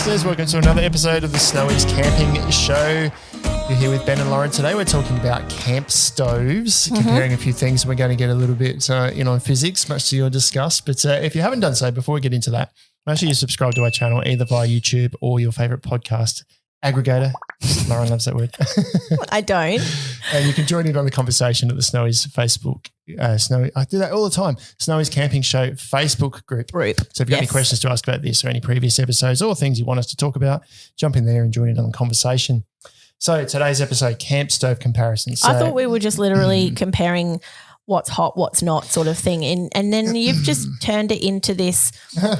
listeners, welcome to another episode of the Snowy's Camping Show. You're here with Ben and Lauren today. We're talking about camp stoves, comparing a few things. We're going to get a little bit in on physics, much to your disgust. But if you haven't done so, before we get into that, make sure you subscribe to our channel either via YouTube or your favourite podcast aggregator. Lauren loves that word. I don't. And you can join in on the conversation at the Snowy's Facebook. I do that all the time. Snowy's Camping Show Facebook group. So if you've got any questions to ask about this or any previous episodes or things you want us to talk about, jump in there and join in on the conversation. So today's episode, camp stove comparisons. So, I thought we were just literally comparing what's hot, what's not sort of thing. And then you've just turned it into this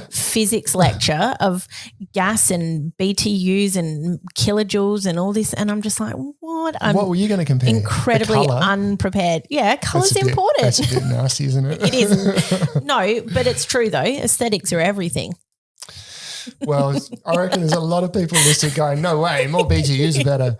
physics lecture of gas and BTUs and kilojoules and all this. And I'm just like, what? What were you going to compare? Incredibly unprepared. Yeah, colour's important. That's a bit nasty, isn't it? It isn't. No, but it's true though. Aesthetics are everything. Well, I reckon there's a lot of people listening going, no way, more BTUs are better.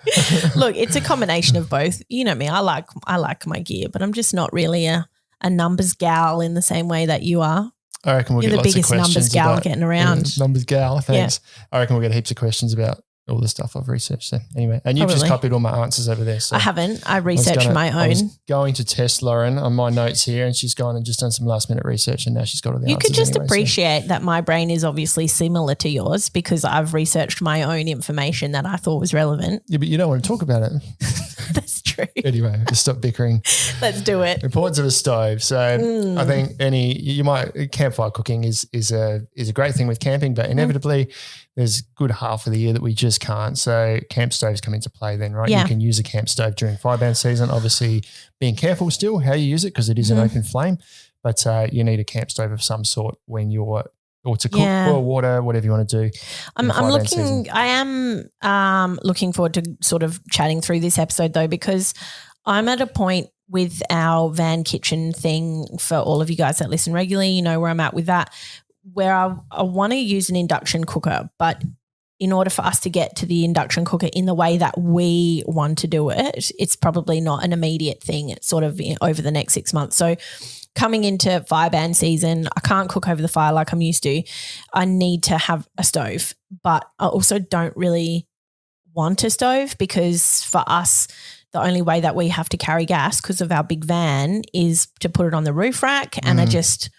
Look, it's a combination of both. You know me, I like my gear, but I'm just not really a numbers gal in the same way that you are. I reckon we'll get lots of questions. You're the biggest numbers gal getting around. Numbers gal, thanks. Yeah. I reckon we'll get heaps of questions about all the stuff I've researched. So anyway, and you've just copied all my answers over there. So I haven't. I researched my own. I was going to test Lauren on my notes here, and she's gone and just done some last minute research, and now she's got all the answers. You could just anyway, appreciate that my brain is obviously similar to yours because I've researched my own information that I thought was relevant. Yeah, but you don't want to talk about it. That's true. Anyway, just stop bickering. Let's do it. Importance of a stove. So I think campfire cooking is a great thing with camping, but inevitably there's a good half of the year that we just can't. So camp stoves come into play then, right? Yeah. You can use a camp stove during firebrand season, obviously being careful still how you use it because it is an open flame, but you need a camp stove of some sort when you're or to cook, boil water, whatever you want to do. I am looking forward to sort of chatting through this episode though, because I'm at a point with our van kitchen thing for all of you guys that listen regularly, you know where I'm at with that, where I want to use an induction cooker, but in order for us to get to the induction cooker in the way that we want to do it, it's probably not an immediate thing. It's sort of over the next 6 months. So coming into firebrand season, I can't cook over the fire like I'm used to. I need to have a stove, but I also don't really want a stove because for us, the only way that we have to carry gas because of our big van is to put it on the roof rack. And I just,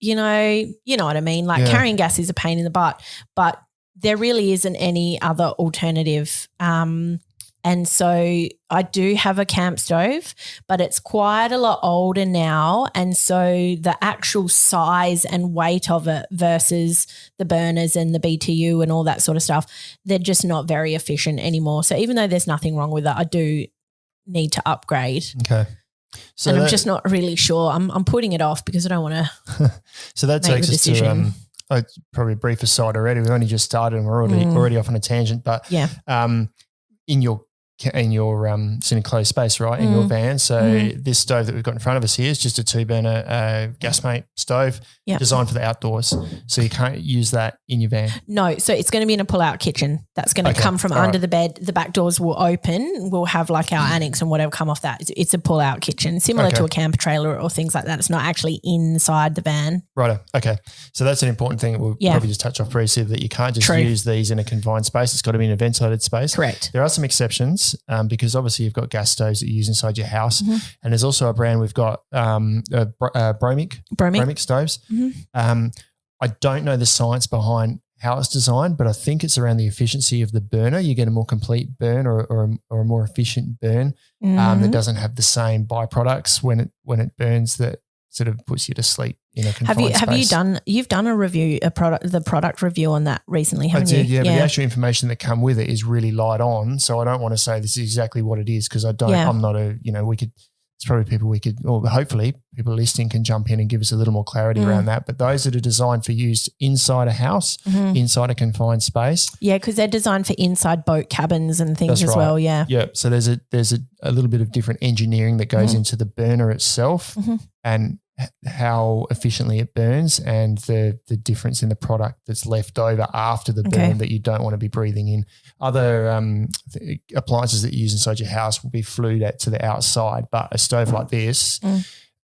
you know what I mean? Like carrying gas is a pain in the butt, but there really isn't any other alternative. And so I do have a camp stove, but it's quite a lot older now. And so the actual size and weight of it versus the burners and the BTU and all that sort of stuff, they're just not very efficient anymore. So even though there's nothing wrong with it, I do need to upgrade. Okay. So and I'm just not really sure. I'm putting it off because I don't want to. So that takes us to probably a brief aside already. We've only just started and we're already off on a tangent. But in your it's in a closed space, right, in your van. So this stove that we've got in front of us here is just a 2-burner Gasmate stove designed for the outdoors. So you can't use that in your van. No, so it's going to be in a pull-out kitchen. That's going to come from under the bed. The back doors will open. We'll have like our annex and whatever come off that. It's a pull-out kitchen, similar to a camper trailer or things like that. It's not actually inside the van. Right. Okay. So that's an important thing that we'll probably just touch off briefly, that you can't just use these in a confined space. It's got to be in a ventilated space. Correct. There are some exceptions because obviously you've got gas stoves that you use inside your house, and there's also a brand we've got Bromic stoves. I don't know the science behind how it's designed, but I think it's around the efficiency of the burner. You get a more complete burn or a more efficient burn that doesn't have the same byproducts when it burns that sort of puts you to sleep in a confined space. You've done the product review on that recently, haven't you? I did, but the actual information that come with it is really light on. So I don't want to say this is exactly what it is because I'm not it's probably hopefully people listening can jump in and give us a little more clarity around that. But those that are designed for use inside a house, inside a confined space. Yeah, because they're designed for inside boat cabins and things as well. Yeah. Yeah. So there's a little bit of different engineering that goes into the burner itself and how efficiently it burns and the difference in the product that's left over after the burn that you don't want to be breathing in. Other appliances that you use inside your house will be flued out to the outside, but a stove like this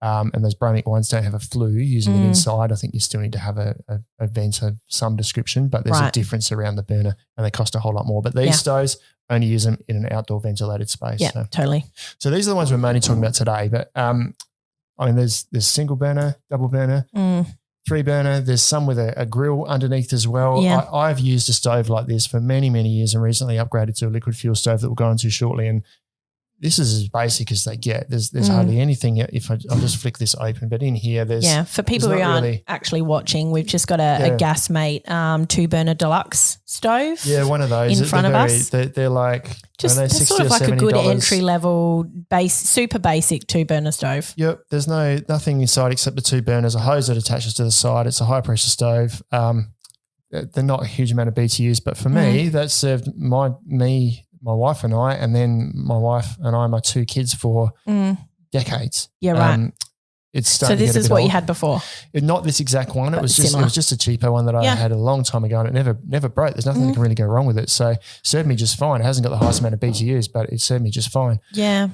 and those bromic ones don't have a flue using it inside, I think you still need to have a vent of some description, but there's a difference around the burner and they cost a whole lot more. But these stoves, only use them in an outdoor ventilated space. Yeah, totally. So these are the ones we're mainly talking about today. But I mean, there's single burner, double burner, 3 burner. There's some with a grill underneath as well. Yeah. I've used a stove like this for many, many years and recently upgraded to a liquid fuel stove that we'll go into shortly. And this is as basic as they get. There's hardly anything. If I'll just flick this open, but in here there's for people who aren't actually watching, we've just got a Gasmate 2-burner deluxe stove. Yeah, one of those in front of us. They're like just they're sort of like a good entry level super basic 2-burner stove. Yep, there's nothing inside except the 2 burners, a hose that attaches to the side. It's a high pressure stove. They're not a huge amount of BTUs, but for me, that served my wife and I, and then my wife and I, my 2 kids for decades. Yeah, right. It's so this is what you had before? Not this exact one. It was just a cheaper one that I had a long time ago, and it never broke. There's nothing that can really go wrong with it. So it served me just fine. It hasn't got the highest amount of BTUs, but it served me just fine. Yeah.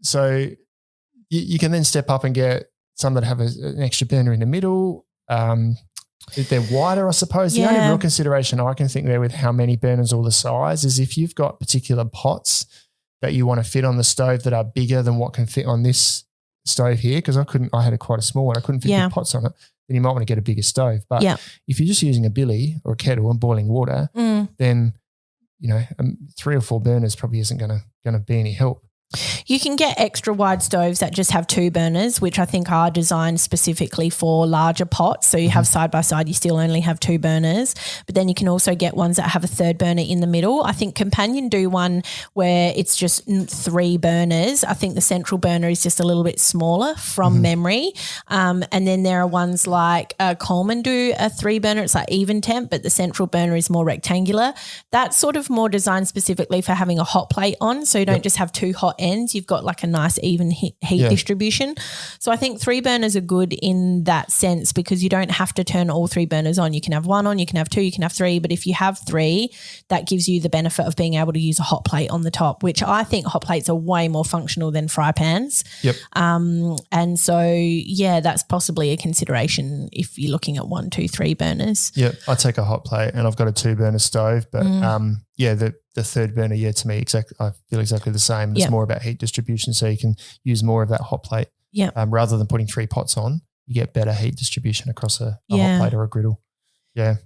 So you can then step up and get some that have an extra burner in the middle. If they're wider, I suppose. The only real consideration I can think there with how many burners or the size is if you've got particular pots that you want to fit on the stove that are bigger than what can fit on this stove here, because I had quite a small one. I couldn't fit big pots on it. Then you might want to get a bigger stove. But if you're just using a billy or a kettle and boiling water, then 3 or 4 burners probably isn't going to be any help. You can get extra wide stoves that just have 2 burners, which I think are designed specifically for larger pots. So you have side by side, you still only have 2 burners, but then you can also get ones that have a 3rd burner in the middle. I think Companion do one where it's just 3 burners. I think the central burner is just a little bit smaller from memory. And then there are ones like Coleman do a 3 burner. It's like even temp, but the central burner is more rectangular. That's sort of more designed specifically for having a hot plate on. So you don't just have 2 hot ends, you've got like a nice even heat distribution. So I think 3 burners are good in that sense because you don't have to turn all 3 burners on. You can have 1 on, you can have 2, you can have 3, but if you have 3, that gives you the benefit of being able to use a hot plate on the top, which I think hot plates are way more functional than fry pans. Yep. And so, that's possibly a consideration if you're looking at 1, 2, 3 burners. Yeah, I take a hot plate and I've got a 2-burner stove, but the 3rd burner, to me, I feel exactly the same. It's more about heat distribution, so you can use more of that hot plate. Yeah. Rather than putting 3 pots on, you get better heat distribution across a hot plate or a griddle. Yeah.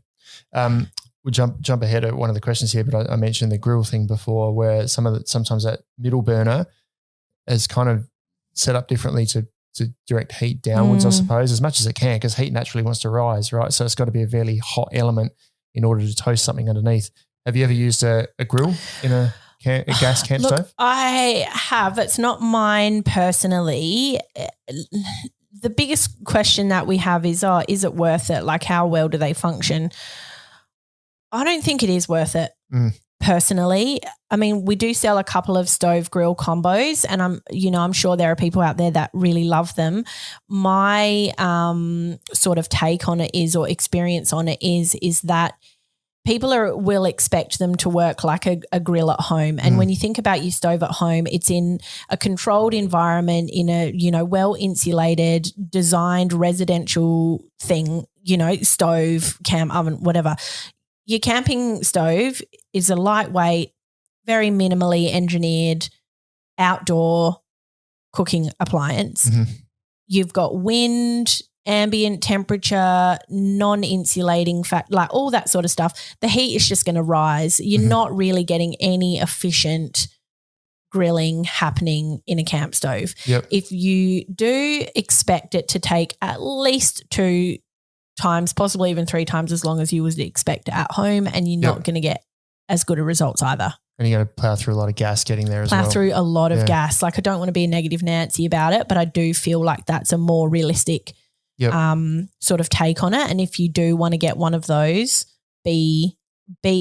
We'll jump ahead at one of the questions here, but I mentioned the grill thing before, where sometimes that middle burner is kind of set up differently to direct heat downwards, I suppose, as much as it can, because heat naturally wants to rise, right? So it's got to be a fairly hot element in order to toast something underneath. Have you ever used a grill in a gas camp stove? I have. It's not mine personally. The biggest question that we have is it worth it? Like, how well do they function? I don't think it is worth it personally. I mean, we do sell a couple of stove grill combos, and I'm sure there are people out there that really love them. My sort of take on it is, or experience on it is that people will expect them to work like a grill at home. And when you think about your stove at home, it's in a controlled environment, in a, well-insulated, designed residential thing, stove, camp, oven, whatever. Your camping stove is a lightweight, very minimally engineered outdoor cooking appliance. You've got wind, ambient temperature, non-insulating like all that sort of stuff. The heat is just going to rise. You're not really getting any efficient grilling happening in a camp stove. Yep. If you do expect it to take at least 2 times, possibly even 3 times as long as you would expect at home, and you're not going to get as good a results either. And you're going to plow through a lot of gas getting there as well. Plow through a lot of gas. Like, I don't want to be a negative Nancy about it, but I do feel like that's a more realistic sort of take on it. And if you do want to get one of those,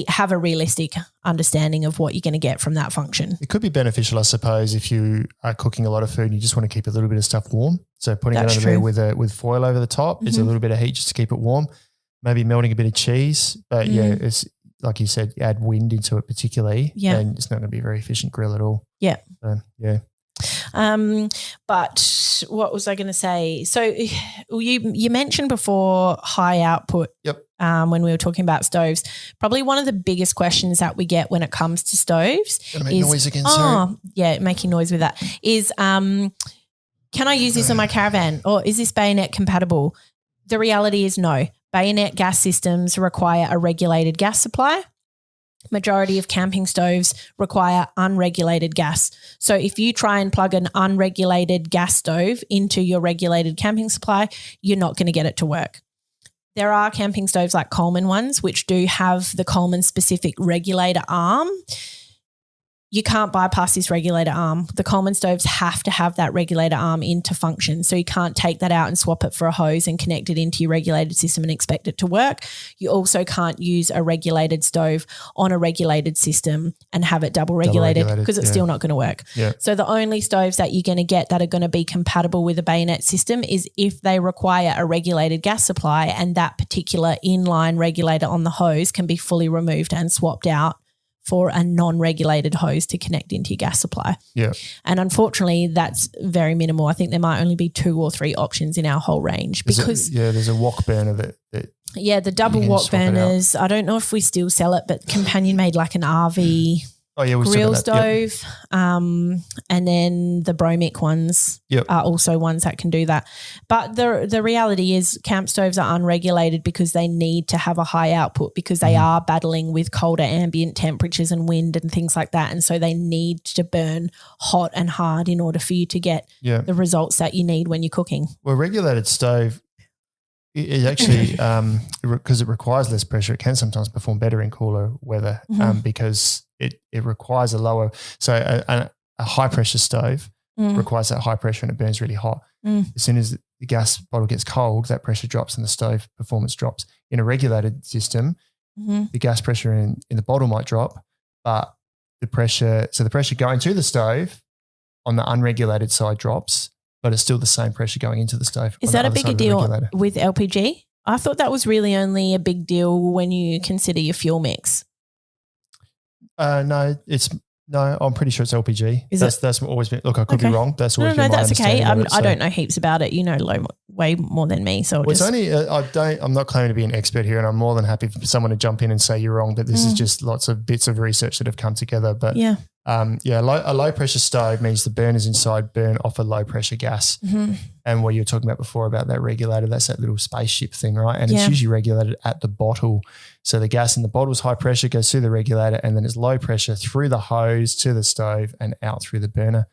have a realistic understanding of what you're going to get from that function. It could be beneficial, I suppose, if you are cooking a lot of food and you just want to keep a little bit of stuff warm. So putting it under there with foil over the top is a little bit of heat just to keep it warm. Maybe melting a bit of cheese, but it's like you said, add wind into it particularly, and it's not going to be a very efficient grill at all. Yeah. So, yeah. But what was I going to say? So you mentioned before high output. Yep. When we were talking about stoves, probably one of the biggest questions that we get when it comes to stoves is noise again, sorry. Yeah, making noise with that is can I use this on my caravan, or is this bayonet compatible? The reality is no. Bayonet gas systems require a regulated gas supply. Majority of camping stoves require unregulated gas. So if you try and plug an unregulated gas stove into your regulated camping supply, you're not going to get it to work. There are camping stoves like Coleman ones, which do have the Coleman specific regulator arm. You can't bypass this regulator arm. The Coleman stoves have to have that regulator arm into function. So you can't take that out and swap it for a hose and connect it into your regulated system and expect it to work. You also can't use a regulated stove on a regulated system and have it double regulated because it's still not going to work. Yeah. So the only stoves that you're going to get that are going to be compatible with a bayonet system is if they require a regulated gas supply, and that particular inline regulator on the hose can be fully removed and swapped out for a non-regulated hose to connect into your gas supply. Yeah. And unfortunately, that's very minimal. I think there might only be 2 or 3 options in our whole range because there's a wok burner that the double wok burners. I don't know if we still sell it, but Companion made like an RV grill stove. And then the Bromic ones are also ones that can do that. But the reality is camp stoves are unregulated because they need to have a high output because they are battling with colder ambient temperatures and wind and things like that. And so they need to burn hot and hard in order for you to get the results that you need when you're cooking. Well, regulated stove is actually because it requires less pressure, it can sometimes perform better in cooler weather because it requires a lower – so a high-pressure stove requires that high pressure and it burns really hot. As soon as the gas bottle gets cold, that pressure drops and the stove performance drops. In a regulated system, the gas pressure in the bottle might drop, but the pressure going to the stove on the unregulated side drops, but it's still the same pressure going into the stove. Is that a bigger deal with LPG? I thought that was really only a big deal when you consider your fuel mix. No, I'm pretty sure it's LPG. That's always been. Look, I could be wrong. That's always been my that's okay. understanding. I don't know heaps about it. You know, way more than me. So it's only. I'm not claiming to be an expert here, and I'm more than happy for someone to jump in and say you're wrong. But this is just lots of bits of research that have come together. But a low pressure stove means the burners inside burn off a low pressure gas. And what you were talking about before about that regulator, that's that little spaceship thing, right? And it's usually regulated at the bottle. So the gas in the bottle is high pressure, goes through the regulator, and then it's low pressure through the hose to the stove and out through the burner.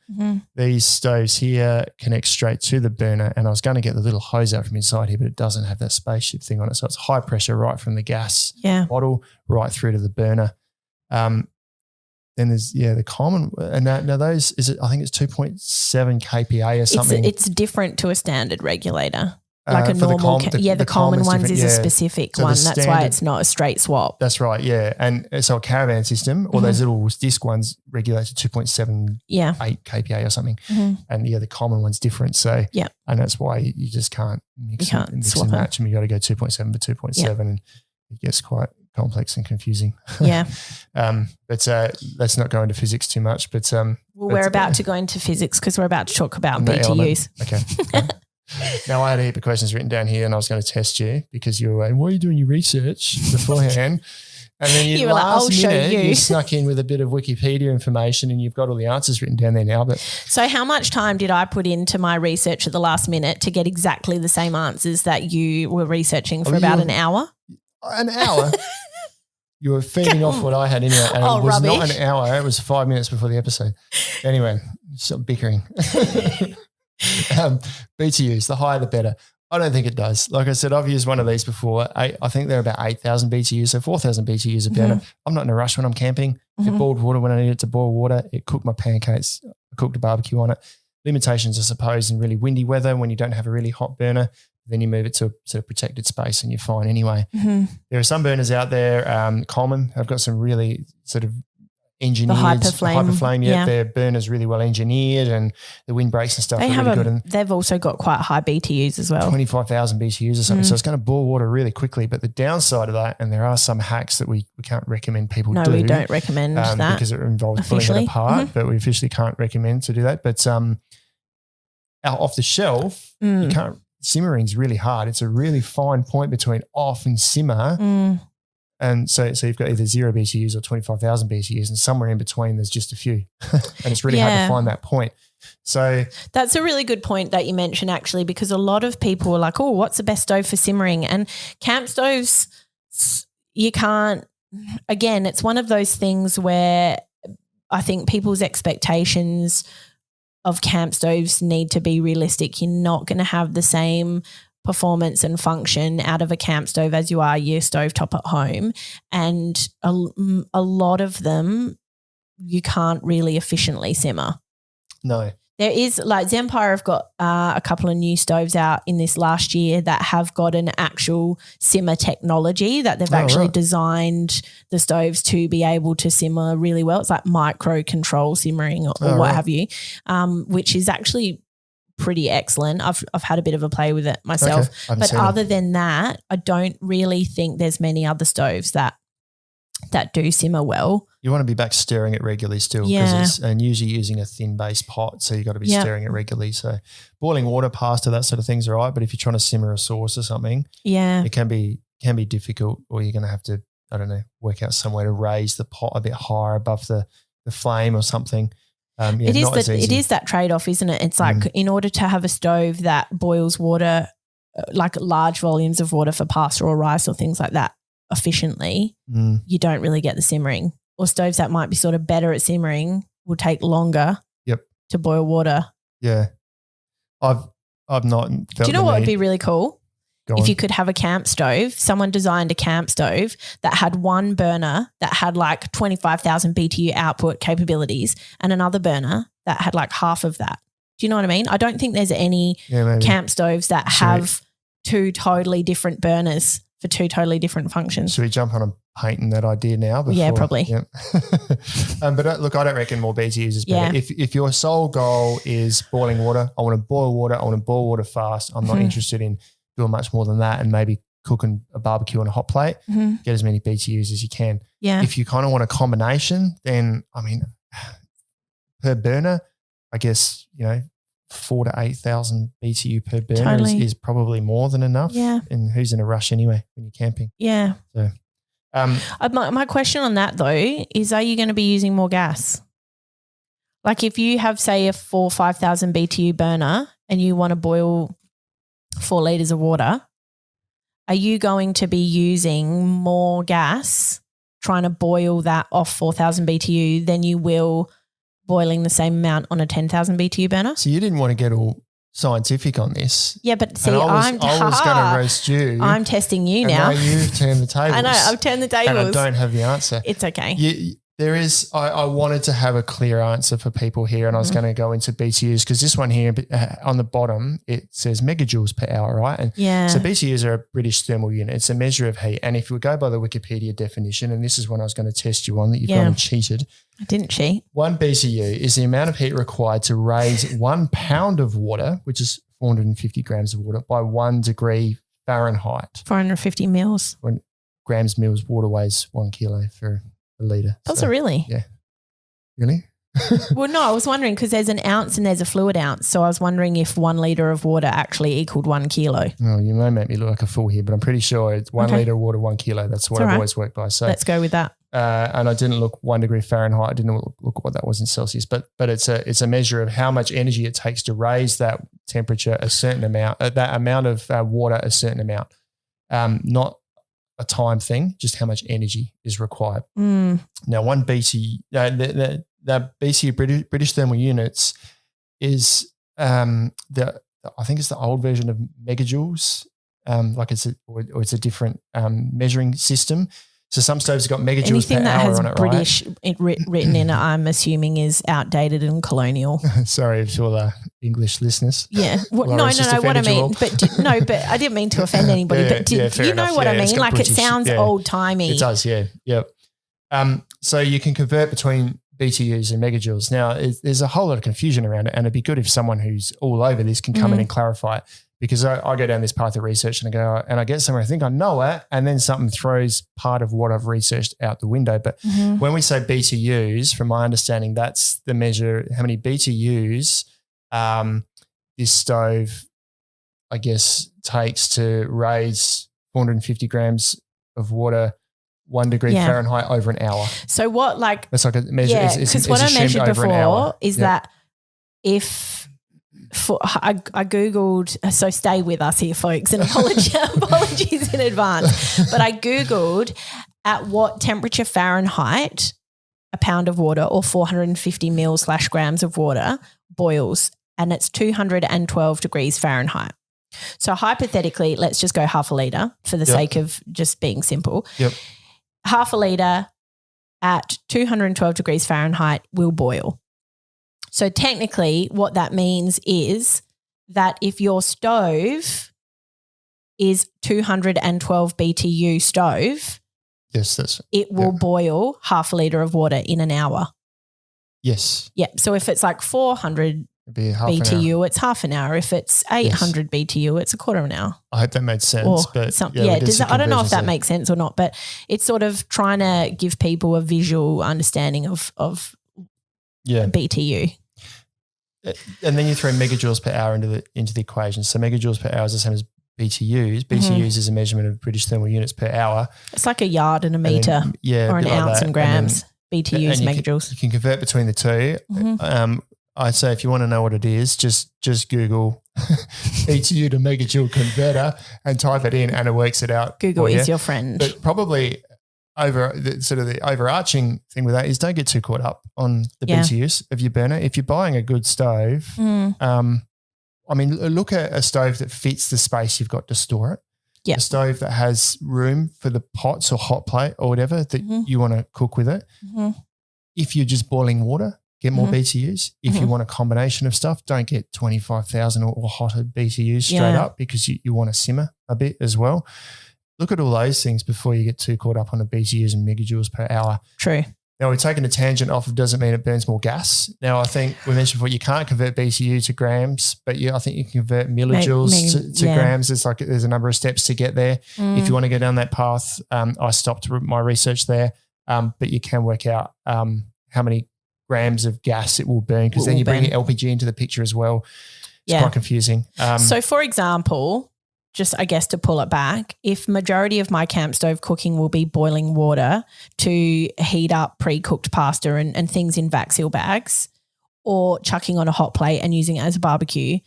These stoves here connect straight to the burner, and I was going to get the little hose out from inside here, but it doesn't have that spaceship thing on it. So it's high pressure right from the gas bottle right through to the burner. Then there's the common, and now those I think it's 2.7 kPa or something. It's different to a standard regulator, like a normal. The Coleman ones is a specific one. That's why it's not a straight swap. That's right. Yeah, and so a caravan system, all those little disc ones regulate to 2.78 kPa or something, and the Coleman one's different. So and that's why you just can't mix and match them. You got to go 2.7 to 2.7, and it gets quite complex and confusing. But let's not go into physics too much. But we're about to go into physics because we're about to talk about BTUs. Okay. Now I had a heap of questions written down here, and I was going to test you because you were like, "Why are you doing your research beforehand?" And then you last minute you snuck in with a bit of Wikipedia information, and you've got all the answers written down there now. But so, how much time did I put into my research at the last minute to get exactly the same answers that you were researing for about an hour? An hour. You were feeding off what I had anyway, and it was not an hour. It was 5 minutes before the episode. Anyway, stop bickering. BTUs, the higher the better. I don't think it does. Like I said, I've used one of these before. I think they're about 8,000 BTUs, so 4,000 BTUs are better. I'm not in a rush when I'm camping. It boiled water when I needed to boil water. It cooked my pancakes. I cooked a barbecue on it. Limitations, I suppose, in really windy weather when you don't have a really hot burner. Then you move it to a sort of protected space and you're fine anyway. There are some burners out there, Coleman, have got some really sort of engineered. The hyperflame. Yeah. Their burner's really well engineered and the windbreaks and stuff are really good. And they've also got quite high BTUs as well. 25,000 BTUs or something. So it's going to boil water really quickly. But the downside of that, and there are some hacks that we can't recommend people do. No, we don't recommend that. Because it involves pulling it apart, but we officially can't recommend to do that. But off the shelf, you can't. Simmering's really hard. It's a really fine point between off and simmer. And so you've got either 0 BTUs or 25,000 BTUs, and somewhere in between there's just a few. And it's really hard to find that point. So that's a really good point that you mentioned, actually, because a lot of people are like, oh, what's the best stove for simmering? And camp stoves, you can't, again, it's one of those things where I think people's expectations of camp stoves need to be realistic. You're not going to have the same performance and function out of a camp stove as you are your stovetop at home. And a lot of them you can't really efficiently simmer. No. There is, like Zempire have got a couple of new stoves out in this last year that have got an actual simmer technology that they've actually designed the stoves to be able to simmer really well. It's like micro control simmering or what have you, which is actually pretty excellent. I've had a bit of a play with it myself. But other than that, I don't really think there's many other stoves that do simmer well. You want to be back stirring it regularly still, and usually using a thin base pot, so you've got to be stirring it regularly. So boiling water, pasta, that sort of thing's all right, but if you're trying to simmer a sauce or something, it can be difficult, or you're going to have to, I don't know, work out some way to raise the pot a bit higher above the flame or something. It is that trade-off, isn't it? It's like in order to have a stove that boils water, like large volumes of water for pasta or rice or things like that efficiently, you don't really get the simmering. Or stoves that might be sort of better at simmering will take longer to boil water. Yeah. I've not felt. Do you know what would be really cool? If you could have a camp stove, someone designed a camp stove that had one burner that had like 25,000 BTU output capabilities and another burner that had like half of that. Do you know what I mean? I don't think there's any camp stoves that have two totally different burners for two totally different functions. Should we jump on and painting that idea now? Yeah, probably. Yeah. But look, I don't reckon more BTUs is better. If your sole goal is boiling water, I want to boil water fast. I'm not interested in doing much more than that, and maybe cooking a barbecue on a hot plate, get as many BTUs as you can. Yeah. If you kind of want a combination, then, I mean, per burner, I guess, 4,000 to 8,000 BTU per burner is probably more than enough. Yeah. And who's in a rush anyway when you're camping? Yeah. So, my question on that though is, are you going to be using more gas? Like if you have, say, a 4,000 or 5,000 BTU burner and you want to boil 4 litres of water, are you going to be using more gas trying to boil that off 4,000 BTU than you will boiling the same amount on a 10,000 BTU burner? So you didn't want to get all scientific on this. Yeah, but see, I was going to roast you. I'm testing you now. You've turned the tables. I know, I've turned the tables. And I don't have the answer. It's okay. There is, I wanted to have a clear answer for people here, and I was going to go into BTUs because this one here on the bottom, it says megajoules per hour, right? And so BTUs are a British thermal unit. It's a measure of heat. And if we go by the Wikipedia definition, and this is one I was going to test you on that you've gone and cheated. I didn't cheat. 1 BTU is the amount of heat required to raise 1 pound of water, which is 450 grams of water, by 1 degree Fahrenheit. 450 mils. Grams mils, water weighs 1 kilo for a litre. Also, really? Yeah. Really? Well, no, I was wondering because there's an ounce and there's a fluid ounce. So I was wondering if 1 litre of water actually equaled 1 kilo. Oh, you may make me look like a fool here, but I'm pretty sure it's 1 litre of water, 1 kilo. That's what I've always worked by. So let's go with that. And I didn't look 1 degree Fahrenheit. I didn't look what that was in Celsius, but it's a measure of how much energy it takes to raise that temperature a certain amount, that amount of water a certain amount, not a time thing, just how much energy is required. Now, 1 BTU, the BTU British thermal units is I think it's the old version of megajoules. It's a different measuring system. So some stoves have got megajoules per hour on it, right? Anything that has British written in it, I'm assuming is outdated and colonial. Sorry to all the English listeners. Yeah. No, what I mean. But I didn't mean to offend anybody. But you know what I mean? Like British, it sounds old-timey. It does, yeah. Yep. So you can convert between BTUs and megajoules. Now, there's a whole lot of confusion around it, and it'd be good if someone who's all over this can come in and clarify it, because I go down this path of research and I get somewhere, I think I know it, and then something throws part of what I've researched out the window. But when we say BTUs, from my understanding, that's the measure how many BTUs this stove, I guess, takes to raise 450 grams of water 1 degree Fahrenheit over an hour. So what, like, it's like a measure. Yeah, because what I measured before is that if I Googled, so stay with us here, folks, and apologies in advance, but I Googled at what temperature Fahrenheit a pound of water or 450 ml/grams of water boils, and it's 212 degrees Fahrenheit. So hypothetically, let's just go half a litre for the sake of just being simple. Yep. Half a litre at 212 degrees Fahrenheit will boil. So technically what that means is that if your stove is 212 BTU stove, it will boil half a litre of water in an hour. Yes. Yeah. So if it's like 400 BTU, it's half an hour. If it's 800 BTU, it's a quarter of an hour. I hope that made sense. But I don't know if that makes sense or not, but it's sort of trying to give people a visual understanding of BTU. And then you throw megajoules per hour into the equation. So megajoules per hour is the same as BTUs. BTUs is a measurement of British thermal units per hour. It's like a yard and a metre, or an ounce in grams. BTUs, megajoules. You can convert between the two. I'd say if you want to know what it is, just Google BTU to megajoule converter and type it in, and it works it out. Google is your friend. But probably the overarching thing with that is don't get too caught up on the BTUs of your burner. If you're buying a good stove, look at a stove that fits the space you've got to store it. Yeah. A stove that has room for the pots or hot plate or whatever that you want to cook with it. If you're just boiling water, get more BTUs. If you want a combination of stuff, don't get 25,000 or hotter BTUs straight up, because you want to simmer a bit as well. Look at all those things before you get too caught up on the BTUs and megajoules per hour. True. Now, we're taking a tangent off of doesn't mean it burns more gas. Now, I think we mentioned before you can't convert BTU to grams, but I think you can convert millijoules to grams. There's a number of steps to get there. If you want to go down that path, I stopped my research there, but you can work out how many grams of gas it will burn, because then you bring your LPG into the picture as well. It's quite confusing. So, for example, just I guess to pull it back, if majority of my camp stove cooking will be boiling water to heat up pre-cooked pasta and things in vac seal bags, or chucking on a hot plate and using it as a barbecue,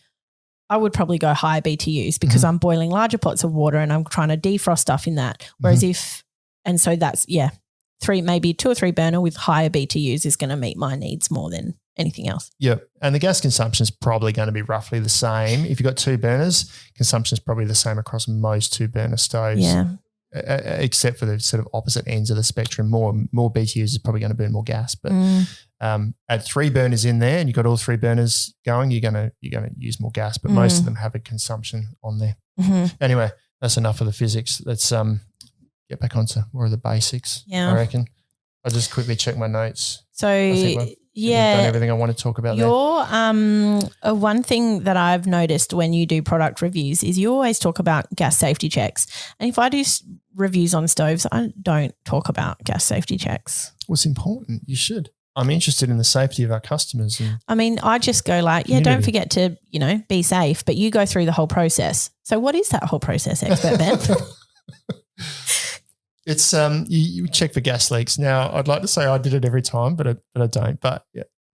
I would probably go higher BTUs, because I'm boiling larger pots of water and I'm trying to defrost stuff in that. Whereas that's 2 or 3 burner with higher BTUs is going to meet my needs more than anything else. Yeah. And the gas consumption is probably going to be roughly the same. If you've got 2 burners, consumption is probably the same across most 2 burner stoves. Yeah. Except for the sort of opposite ends of the spectrum. More BTUs is probably going to burn more gas. But add 3 burners in there and you've got all 3 burners going, you're going to use more gas. But most of them have a consumption on there. Anyway, that's enough of the physics. Let's get back onto more of the basics, I reckon. I'll just quickly check my notes. So, I've done everything I want to talk about there. One thing that I've noticed when you do product reviews is you always talk about gas safety checks. And if I do reviews on stoves, I don't talk about gas safety checks. Well, it's important. You should. I'm interested in the safety of our customers. I just go like, don't forget to, be safe, but you go through the whole process. So what is that whole process, Expert Ben? It's you check for gas leaks. Now, I'd like to say I did it every time, but I don't. But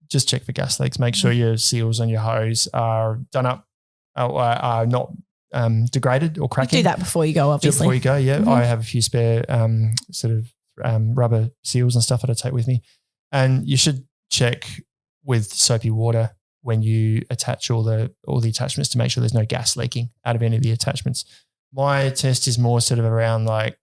just check for gas leaks. Make sure your seals on your hose are done up, are not degraded or cracking. You do that before you go, obviously. Before you go, yeah. I have a few spare rubber seals and stuff that I take with me. And you should check with soapy water when you attach all the attachments to make sure there's no gas leaking out of any of the attachments. My test is more sort of around like,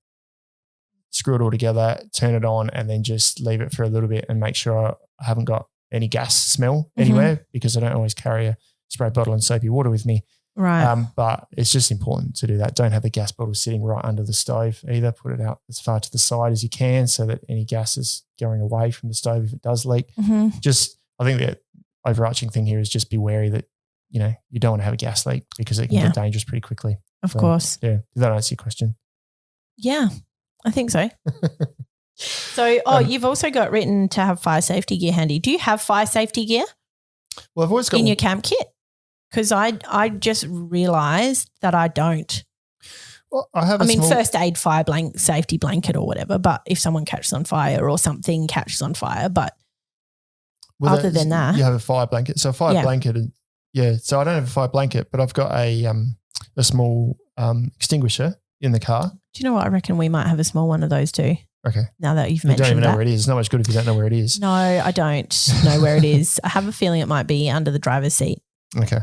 screw it all together, turn it on, and then just leave it for a little bit and make sure I haven't got any gas smell anywhere, because I don't always carry a spray bottle and soapy water with me. Right. But it's just important to do that. Don't have the gas bottle sitting right under the stove either. Put it out as far to the side as you can so that any gas is going away from the stove if it does leak. Mm-hmm. I think the overarching thing here is just be wary that, you don't want to have a gas leak because it can get dangerous pretty quickly. Of course. Yeah. Did that answer your question? Yeah, I think so. So, you've also got written to have fire safety gear handy. Do you have fire safety gear? Well, I've always got in your camp kit. Because I just realised that I don't. Well, I first aid fire safety blanket or whatever, but if someone catches on fire or something catches on fire, but other than that. You have a fire blanket. So a fire blanket, so I don't have a fire blanket, but I've got a small extinguisher in the car. Do you know what? I reckon we might have a small one of those too. Okay. Now that you've mentioned that. You don't even know where it is. It's not much good if you don't know where it is. No, I don't know where it is. I have a feeling it might be under the driver's seat. Okay.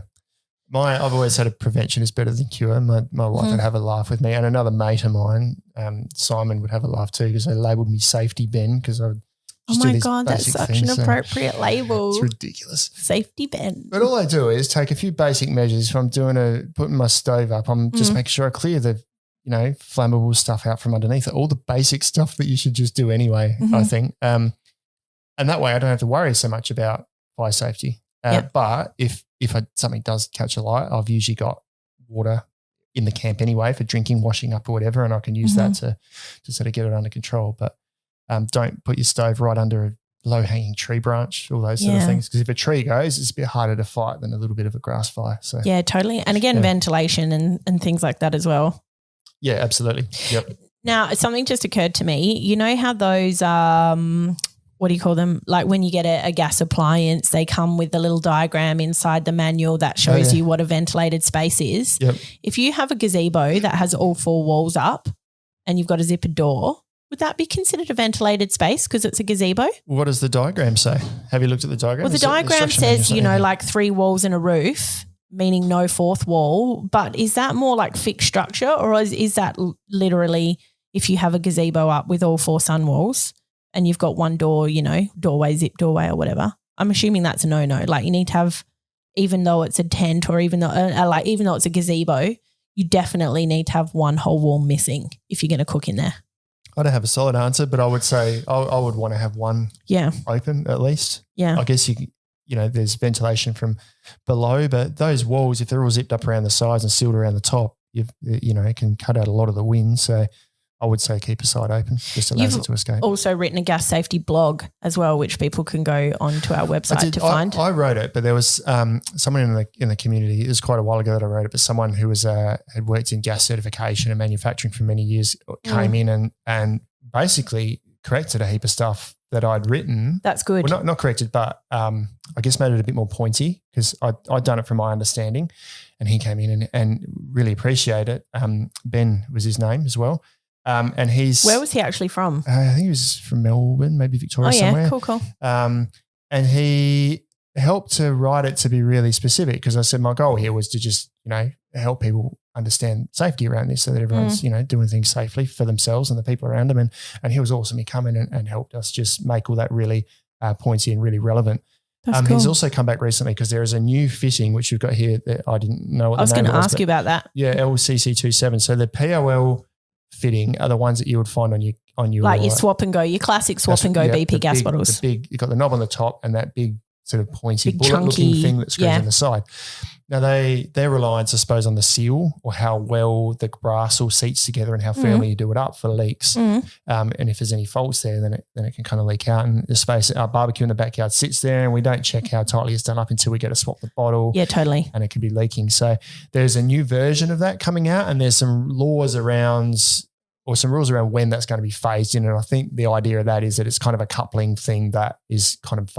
I've always had a prevention is better than cure. My wife would have a laugh with me, and another mate of mine, Simon, would have a laugh too because they labelled me Safety Ben because I would oh my God, that's such an appropriate label. It's ridiculous. Safety Ben. But all I do is take a few basic measures. If I'm putting my stove up, I'm just making sure I clear the flammable stuff out from underneath it. All the basic stuff that you should just do anyway, I think. And that way I don't have to worry so much about fire safety. But if something does catch a light, I've usually got water in the camp anyway for drinking, washing up or whatever, and I can use that to sort of get it under control. But don't put your stove right under a low-hanging tree branch, all those sort of things, because if a tree goes, it's a bit harder to fight than a little bit of a grass fire. So yeah, totally. And again, ventilation and things like that as well. Yeah, absolutely. Yep. Now, something just occurred to me. You know how those what do you call them? Like when you get a gas appliance, they come with a little diagram inside the manual that shows you what a ventilated space is. Yep. If you have a gazebo that has all four walls up and you've got a zippered door, would that be considered a ventilated space because it's a gazebo? What does the diagram say? Have you looked at the diagram? Well, the diagram says, like 3 walls and a roof, meaning no fourth wall. But is that more like fixed structure or is that literally if you have a gazebo up with all 4 sun walls and you've got one door, doorway, zip doorway or whatever? I'm assuming that's a no-no. Like you need to have, even though it's a tent or even though it's a gazebo, you definitely need to have one whole wall missing if you're going to cook in there. I don't have a solid answer, but I would say I would want to have one open at least. Yeah. I guess there's ventilation from below, but those walls, if they're all zipped up around the sides and sealed around the top, it can cut out a lot of the wind. So I would say keep a side open, just allows it to escape. Also written a gas safety blog as well, which people can go onto our website to find. I wrote it, but there was someone in the community. It was quite a while ago that I wrote it, but someone who was had worked in gas certification and manufacturing for many years came in and basically corrected a heap of stuff that I'd written. That's good. Well, not corrected, but I guess made it a bit more pointy because I'd done it from my understanding, and he came in and really appreciated it. Ben was his name as well. And where was he actually from? I think he was from Melbourne, maybe Victoria somewhere. Cool. And he helped to write it to be really specific because I said my goal here was to just, help people understand safety around this so that everyone's, doing things safely for themselves and the people around them. And he was awesome. He came in and helped us just make all that really pointy and really relevant. That's cool. He's also come back recently because there is a new fitting which we've got here that I didn't know what the name was. I was going to ask you about that. Yeah, LCC27. So the POL fitting are the ones that you would find on your like your swap and go, your classic swap and go BP gas bottles. You've got the knob on the top and that big sort of pointy bullet-looking thing that screws in the side. Now their reliance, I suppose, on the seal or how well the brass all seats together and how firmly you do it up for leaks. And if there's any faults there, then it can kind of leak out. And the space, our barbecue in the backyard sits there, and we don't check how tightly it's done up until we get to swap the bottle. Yeah, totally. And it can be leaking. So there's a new version of that coming out, and there's some laws around or some rules around when that's going to be phased in. And I think the idea of that is that it's kind of a coupling thing that is kind of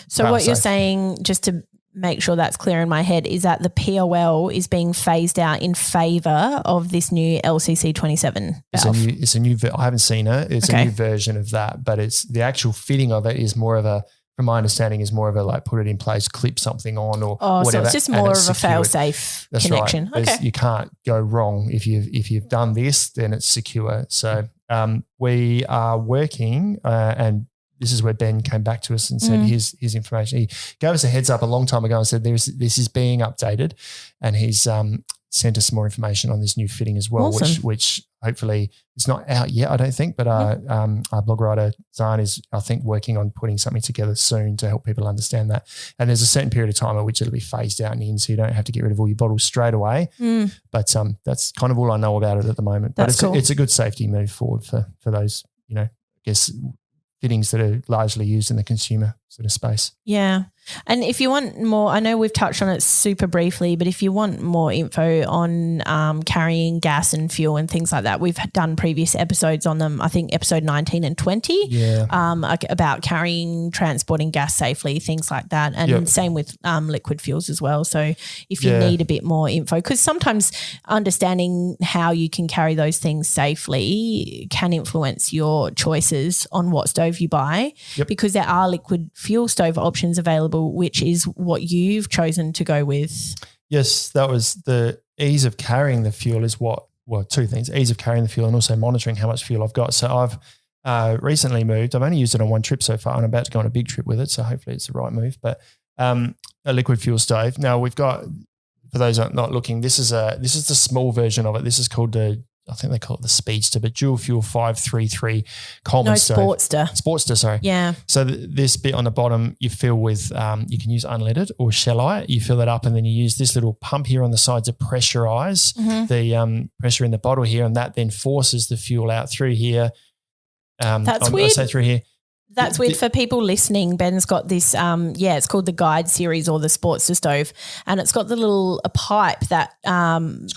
So what you're saying, just to make sure that's clear in my head, is that the POL is being phased out in favour of this new LCC 27 valve. It's a new. I haven't seen it. It's a new version of that, but it's the actual fitting of it is more of a, from my understanding, is more of a like put it in place, clip something on or whatever. So it's just more of a fail-safe connection. Right. Okay. You can't go wrong if you've done this, then it's secure. So we are working and this is where Ben came back to us and said, here's his information. He gave us a heads up a long time ago and said this is being updated, and he's sent us some more information on this new fitting as well, which hopefully it's not out yet, I don't think, but our blog writer Zan is, I think, working on putting something together soon to help people understand that. And there's a certain period of time at which it'll be phased out and in, so you don't have to get rid of all your bottles straight away. But that's kind of all I know about it at the moment. But it's a good safety move forward for those, I guess, fittings that are largely used in the consumer sort of space. Yeah. And if you want more, I know we've touched on it super briefly, but if you want more info on carrying gas and fuel and things like that, we've done previous episodes on them. I think episode 19 and 20 about transporting gas safely, things like that. And same with liquid fuels as well. So if you need a bit more info, because sometimes understanding how you can carry those things safely can influence your choices on what stove you buy, because there are liquid fuel stove options available, which is what you've chosen to go with. Yes, that was the ease of carrying the fuel is two things, ease of carrying the fuel and also monitoring how much fuel I've got. So I've recently moved. I've only used it on one trip so far, and I'm about to go on a big trip with it, so hopefully it's the right move. But a liquid fuel stove. Now we've got, for those not looking, this is the small version of it. This is called I think they call it the Speedster, but dual fuel 533 Coleman stove. Sportster, sorry. Yeah. So this bit on the bottom you fill with, you can use unleaded or shellite. You fill it up and then you use this little pump here on the side to pressurize the pressure in the bottle here, and that then forces the fuel out through here. That's weird. I say through here. That's weird for people listening. Ben's got this, it's called the Guide series or the Sportster stove, and it's got the little pipe that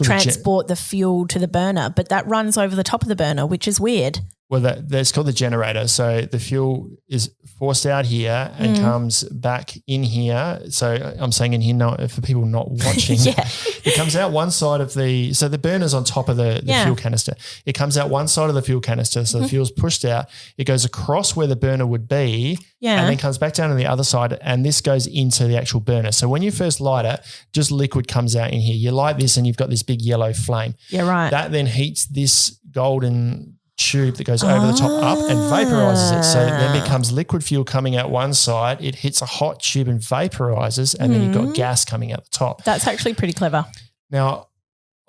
transport the fuel to the burner, but that runs over the top of the burner, which is weird. Well, that's called the generator. So the fuel is forced out here and comes back in here. So I'm saying in here, for people not watching, it comes out one side of so the burner's on top of the fuel canister. It comes out one side of the fuel canister. So the fuel's pushed out. It goes across where the burner would be and then comes back down to the other side, and this goes into the actual burner. So when you first light it, just liquid comes out in here. You light this and you've got this big yellow flame. Yeah, right. That then heats this golden tube that goes over the top up and vaporizes it. So it then becomes liquid fuel coming out one side. It hits a hot tube and vaporizes, and then you've got gas coming out the top. That's actually pretty clever. Now,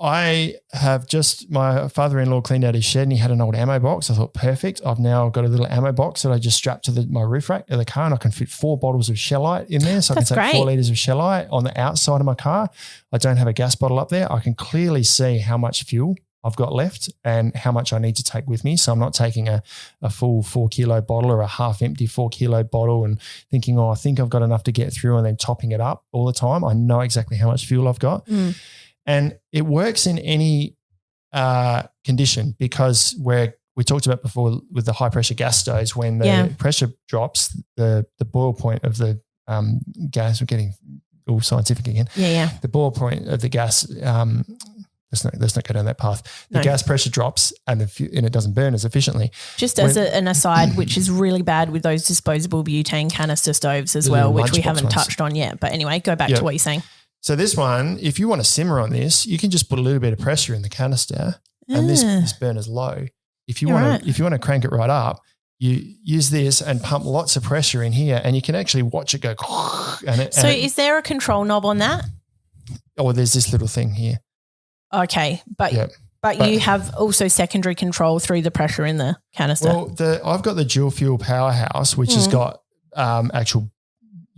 I have my father-in-law cleaned out his shed and he had an old ammo box. I thought, perfect. I've now got a little ammo box that I just strapped to my roof rack of the car, and I can fit 4 bottles of shellite in there. So I can take 4 litres of shellite on the outside of my car. I don't have a gas bottle up there. I can clearly see how much fuel I've got left and how much I need to take with me. So I'm not taking a full 4 kilo bottle or a half empty 4 kilo bottle and thinking, I think I've got enough to get through, and then topping it up all the time. I know exactly how much fuel I've got. And it works in any condition, because we talked about before with the high pressure gas stoves, when the pressure drops, the boil point of the gas, we're getting all scientific again. The boil point of the gas, let's not go down that path. The gas pressure drops and it doesn't burn as efficiently. Just as an aside, which is really bad with those disposable butane canister stoves as well, which we haven't touched on yet. But anyway, go back to what you're saying. So this one, if you want to simmer on this, you can just put a little bit of pressure in the canister, and this burner's low. If you want to crank it right up, you use this and pump lots of pressure in here, and you can actually watch it go. Is there a control knob on that? Oh, there's this little thing here. Okay, but you have also secondary control through the pressure in the canister. Well, I've got the dual fuel powerhouse, which has got actual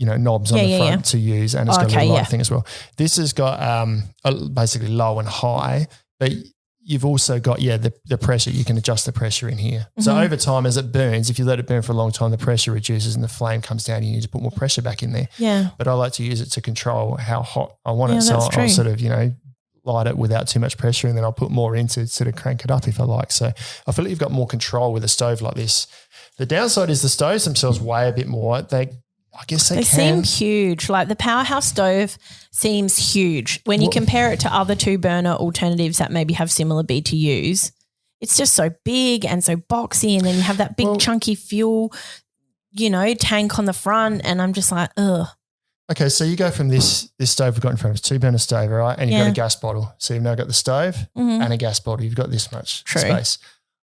knobs on the front to use, and it's got a little light thing as well. This has got basically low and high, but you've also got the pressure. You can adjust the pressure in here. So over time, as it burns, if you let it burn for a long time, the pressure reduces and the flame comes down. You need to put more pressure back in there. Yeah. But I like to use it to control how hot I want it. So I'll sort of light it without too much pressure, and then I'll put more in to sort of crank it up if I like. So I feel like you've got more control with a stove like this. The downside is the stoves themselves weigh a bit more. They seem huge. Like the powerhouse stove seems huge. When you compare it to other 2 burner alternatives that maybe have similar BTUs, it's just so big and so boxy, and then you have that big chunky fuel, tank on the front, and I'm just like, ugh. Okay, so you go from this stove we've got in front of us, 2 burner stove, right? And you've got a gas bottle. So you've now got the stove and a gas bottle. You've got this much space.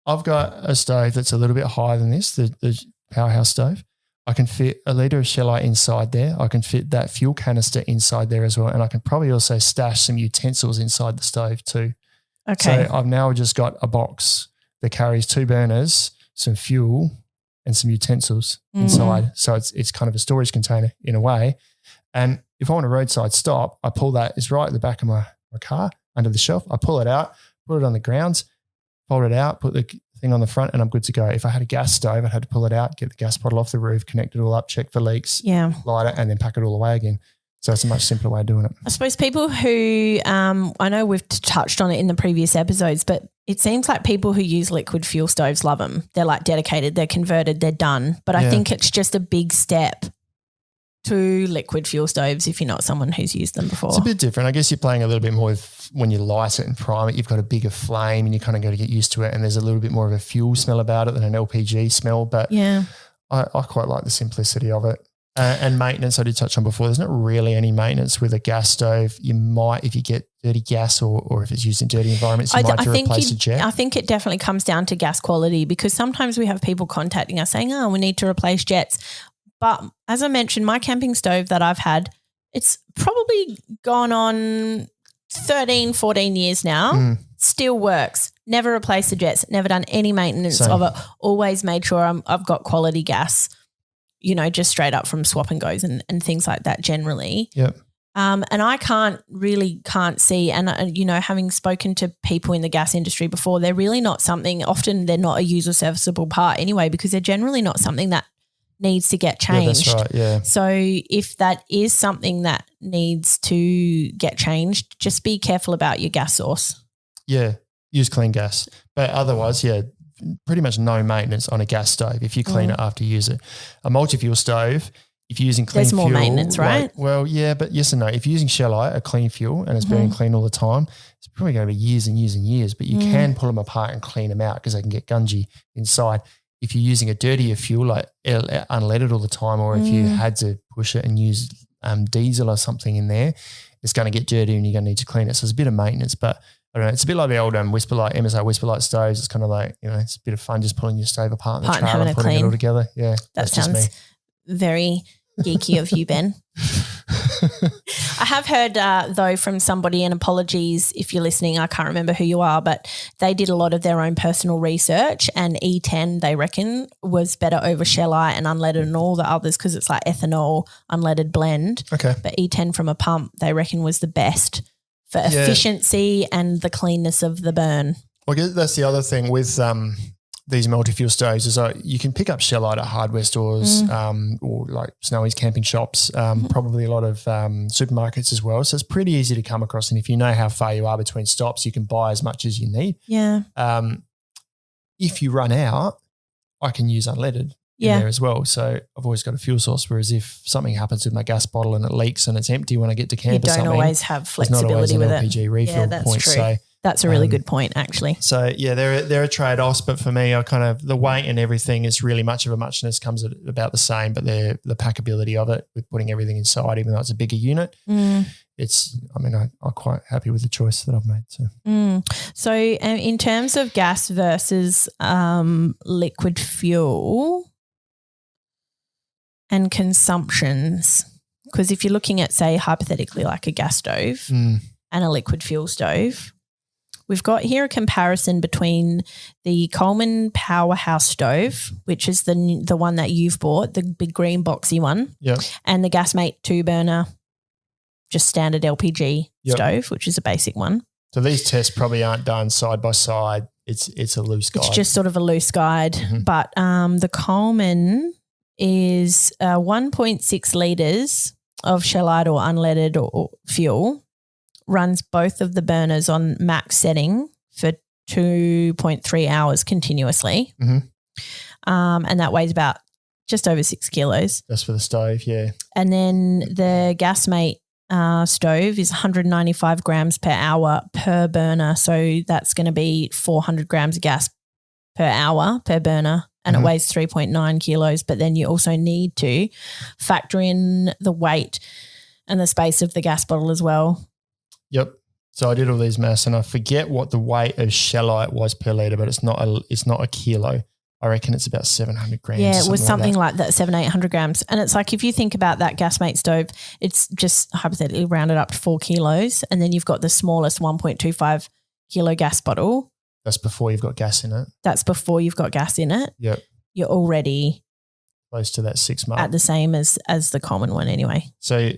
I've got a stove that's a little bit higher than this. The powerhouse stove. I can fit a litre of shellite inside there. I can fit that fuel canister inside there as well. And I can probably also stash some utensils inside the stove too. Okay. So I've now just got a box that carries 2 burners, some fuel and some utensils inside. So it's kind of a storage container in a way. And if I want a roadside stop, I pull that. It's right at the back of my car under the shelf. I pull it out, put it on the ground, fold it out, put the thing on the front, and I'm good to go. If I had a gas stove, I'd have to pull it out, get the gas bottle off the roof, connect it all up, check for leaks, light it, and then pack it all away again. So it's a much simpler way of doing it. I suppose people who, I know we've touched on it in the previous episodes, but it seems like people who use liquid fuel stoves love them. They're like dedicated, they're converted, they're done. But I think it's just a big step to liquid fuel stoves if you're not someone who's used them before. It's a bit different. I guess you're playing a little bit more with when you light it and prime it, you've got a bigger flame and you kind of got to get used to it, and there's a little bit more of a fuel smell about it than an LPG smell. But I quite like the simplicity of it. And maintenance, I did touch on before, there's not really any maintenance with a gas stove. You might, if you get dirty gas or if it's used in dirty environments, you might have to replace a jet. I think it definitely comes down to gas quality, because sometimes we have people contacting us saying, we need to replace jets. But as I mentioned, my camping stove that I've had, it's probably gone on 13, 14 years now, still works. Never replaced the jets, never done any maintenance of it, always made sure I've got quality gas, just straight up from swap and goes and things like that generally. Yep. And I can't see, and having spoken to people in the gas industry before, they're really not something, often they're not a user serviceable part anyway, because they're generally not something that needs to get changed. Yeah, that's right, yeah. So if that is something that needs to get changed, just be careful about your gas source. Yeah, use clean gas. But otherwise, pretty much no maintenance on a gas stove if you clean it after you use it. A multi-fuel stove, if you're using clean fuel. There's more maintenance, right? But yes and no. If you're using shellite, a clean fuel, and it's burning clean all the time, it's probably going to be years and years and years, but you can pull them apart and clean them out because they can get gungy inside. If you're using a dirtier fuel, like unleaded all the time, or if you had to push it and use diesel or something in there, it's going to get dirty and you're going to need to clean it. So it's a bit of maintenance, but I don't know. It's a bit like the old Whisperlight, MSR Whisperlight stoves. It's kind of like, it's a bit of fun just pulling your stove apart in the trailer and putting it all together. Yeah, that sounds very geeky of you, Ben. I have heard, though, from somebody, and apologies if you're listening, I can't remember who you are, but they did a lot of their own personal research, and E10, they reckon, was better over shellite and unleaded and all the others because it's like ethanol, unleaded blend. Okay. But E10 from a pump, they reckon, was the best for efficiency and the cleanness of the burn. Well, I guess that's the other thing with these multi-fuel stoves is you can pick up shellite at hardware stores or like Snowy's camping shops, probably a lot of supermarkets as well. So it's pretty easy to come across, and if you know how far you are between stops, you can buy as much as you need. Yeah. If you run out, I can use unleaded in there as well. So I've always got a fuel source, whereas if something happens with my gas bottle and it leaks and it's empty when I get to camp or something. You don't always have flexibility with it. LPG refill that's point. true. So that's a really good point, actually. So there are trade-offs, but for me, I kind of the weight and everything is really much of a muchness, comes at about the same. But the packability of it with putting everything inside, even though it's a bigger unit, I'm quite happy with the choice that I've made. So in terms of gas versus liquid fuel and consumptions, because if you're looking at, say, hypothetically like a gas stove and a liquid fuel stove, we've got here a comparison between the Coleman Powerhouse stove, which is the one that you've bought, the big green boxy one, and the Gasmate 2-burner, just standard LPG stove, which is a basic one. So these tests probably aren't done side by side. It's a loose guide. It's just sort of a loose guide, but the Coleman is 1.6 litres of shellite or unleaded or fuel, runs both of the burners on max setting for 2.3 hours continuously. And that weighs about just over 6 kilos. That's for the stove, yeah. And then the Gasmate stove is 195 grams per hour per burner. So that's going to be 400 grams of gas per hour per burner, and it weighs 3.9 kilos. But then you also need to factor in the weight and the space of the gas bottle as well. Yep. So I did all these maths, and I forget what the weight of shellite was per litre, but it's not a kilo. I reckon it's about 700 grams. Yeah, it was something like that 700-800 grams. And it's like if you think about that Gasmate stove, it's just hypothetically rounded up to 4 kilos, and then you've got the smallest 1.25 kilo gas bottle. That's before you've got gas in it. That's before you've got gas in it. Yep. You're already close to that 6 mark. At the same as the common one anyway. So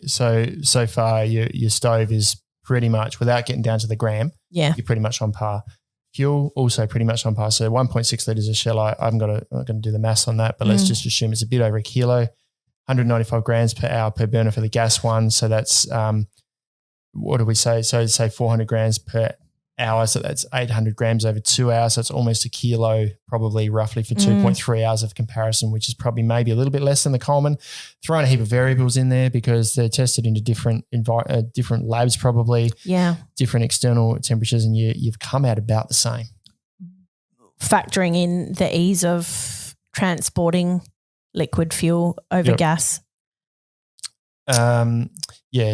far your stove is pretty much, without getting down to the gram, you're pretty much on par. Fuel also pretty much on par. So 1.6 litres of Shell, I'm not going to do the maths on that, but let's just assume it's a bit over a kilo, 195 grams per hour per burner for the gas one. So that's, what do we say? So say 400 grams per hour. So that's 800 grams over 2 hours. So it's almost a kilo, probably roughly for 2.3 hours of comparison, which is probably maybe a little bit less than the Coleman. Throwing a heap of variables in there because they're tested into different labs, probably different external temperatures, and you've come out about the same. Factoring in the ease of transporting liquid fuel over gas.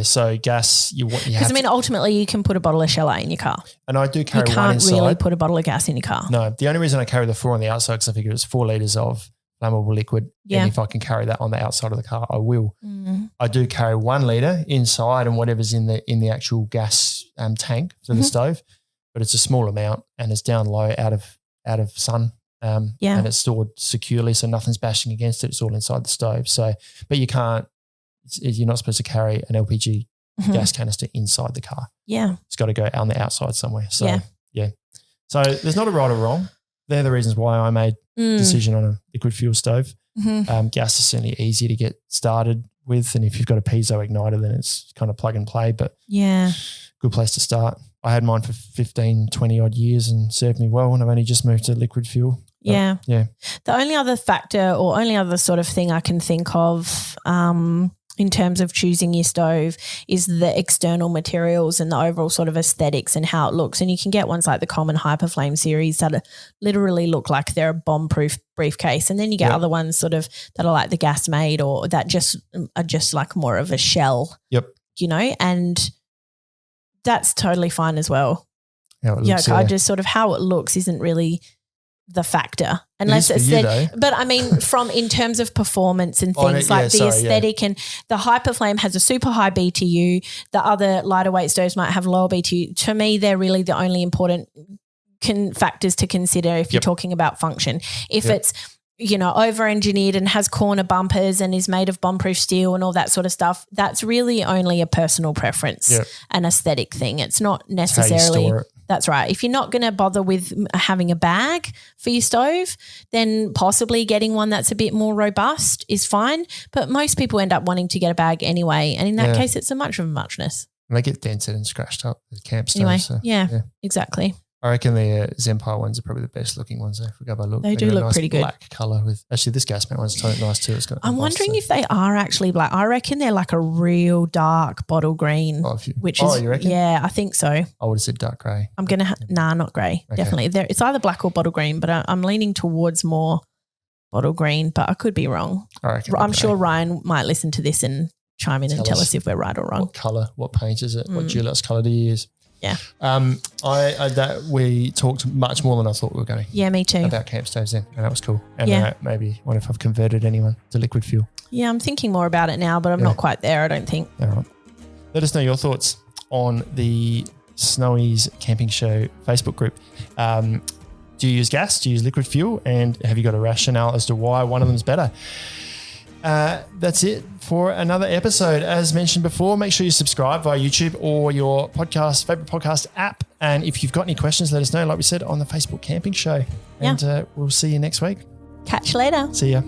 So gas, because ultimately you can put a bottle of Shell in your car. And I do carry one inside. You can't really put a bottle of gas in your car. No, the only reason I carry the 4 on the outside because I figure it's 4 litres of flammable liquid. Yeah. And if I can carry that on the outside of the car, I will. Mm-hmm. I do carry 1 litre inside and whatever's in the actual gas tank for the stove, but it's a small amount and it's down low out of sun. And it's stored securely, so nothing's bashing against it. It's all inside the stove. So, but you're not supposed to carry an LPG gas canister inside the car. Yeah. It's got to go on the outside somewhere. So, yeah. So there's not a right or wrong. They're the reasons why I made the decision on a liquid fuel stove. Gas is certainly easier to get started with, and if you've got a piezo igniter, then it's kind of plug and play, but good place to start. I had mine for 15, 20 odd years and served me well, and I've only just moved to liquid fuel. Yeah. The only other factor or only other sort of thing I can think of in terms of choosing your stove is the external materials and the overall sort of aesthetics and how it looks. And you can get ones like the common Hyperflame series that literally look like they're a bomb-proof briefcase. And then you get other ones sort of that are like the Gasmate or that just are just like more of a shell, and that's totally fine as well. How it looks, I just sort of how it looks isn't really the factor unless it's but I mean from in terms of performance and things the aesthetic and the Hyperflame has a super high BTU, the other lighter weight stoves might have lower BTU. To me, they're really the only important factors to consider if you're talking about function. If it's over-engineered and has corner bumpers and is made of bomb-proof steel and all that sort of stuff, that's really only a personal preference, an aesthetic thing. It's not necessarily – that's right. If you're not going to bother with having a bag for your stove, then possibly getting one that's a bit more robust is fine. But most people end up wanting to get a bag anyway, and in that case, it's a much of a muchness. And they get dented and scratched up with camp stoves. Anyway, so, exactly. I reckon the Zempire ones are probably the best looking ones. If we go by look, they do look nice pretty good. Black colour with actually this Gasmate one's nice too. It's got. I'm wondering if they are actually black. I reckon they're like a real dark bottle green. You reckon? Yeah, I think so. I would have said dark grey. I'm gonna not grey. Okay. Definitely, it's either black or bottle green, but I'm leaning towards more bottle green. But I could be wrong. I'm sure Ryan might listen to this and chime in and tell us if we're right or wrong. What colour? What paint is it? What Dulux colour do you use? Yeah. We talked much more than I thought we were going. Yeah, me too. About camp stoves then, and that was cool. And maybe wonder if I've converted anyone to liquid fuel. Yeah, I'm thinking more about it now, but I'm not quite there, I don't think. All right. Let us know your thoughts on the Snowy's Camping Show Facebook group. Do you use gas? Do you use liquid fuel? And have you got a rationale as to why one of them is better? That's it for another episode. As mentioned before, make sure you subscribe via YouTube or your favorite podcast app. And if you've got any questions, let us know, like we said, on the Facebook Camping Show. And we'll see you next week. Catch you later. See ya.